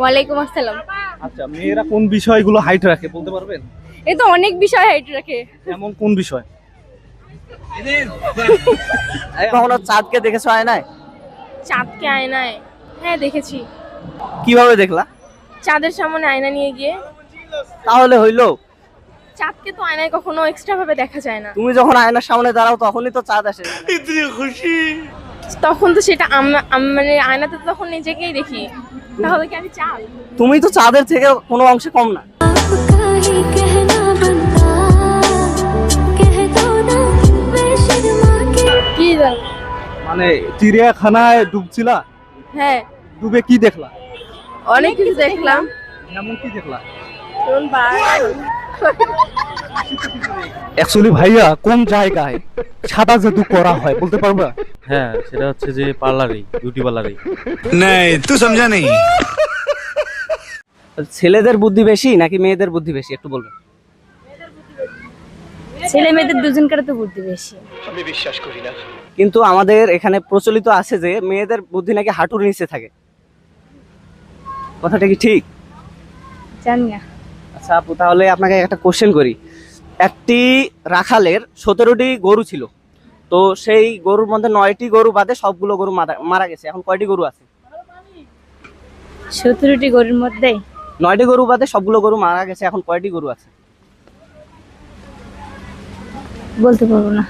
ওয়ালাইকুম আসসালাম। আচ্ছা, মেয়েরা কোন বিষয়গুলো হাইট রাখে বলতে পারবেন? এই তো অনেক বিষয় হাইট রাখে। এমন কোন বিষয়? কখনো চাঁদকে দেখেছো আয়নায়? চাঁদকে আয়নায়? হ্যাঁ দেখেছি। কিভাবে দেখলা? চাঁদের সামনে আয়না নিয়ে গিয়ে। তাহলে হইলো? চাঁদকে তো আয়নায় কখনো এক্সট্রা ভাবে দেখা যায় না। তুমি যখন আয়নার সামনে দাঁড়াও তখনই তো চাঁদ আসে। তখন তো সেটা মানে আয়নাতে তো তখন নিজেকেই দেখি, তাহলে কি আমি চাঁদ? তুমি তো চাঁদের থেকে কোনো অংশে কম না। কি জানো? মানে চিড়িয়াখানায় ডুবছিলা, হ্যাঁ ডুবে কি দেখলা? অনেক কিছু দেখলাম। এমন কি দেখলা? যেমন বাঘ। অ্যাকচুয়ালি ভাইয়া কোন জায়গায় সাদা জাদু করা হয় বলতে পারবা? হ্যাঁ, সেটা হচ্ছে যে পার্লারে, বিউটি পার্লারে। नहीं तू समझा नहीं। ছেলেদের বুদ্ধি বেশি নাকি মেয়েদের বুদ্ধি বেশি একটু বলবেন? ছেলে মেয়েদের দুজনকার তো বুদ্ধি বেশি। কিন্তু আমাদের এখানে প্রচলিত আছে যে মেয়েদের বুদ্ধি নাকি হাঁটুর নিচে থাকে, কথাটা কি ঠিক? জানি না। আচ্ছা আপু, তাহলে আপনাকে একটা কোশ্চেন করি। একটি রাখালের 17টি গরু ছিল, তো সেই গরুর মধ্যে 9টি গরু বাদে সবগুলো গরু মারা গেছে। এখন কয়টি গরু আছে? 17টি গরুর মধ্যে 9টি গরু বাদে সবগুলো গরু মারা গেছে, এখন কয়টি গরু আছে? বলতে পারবো না।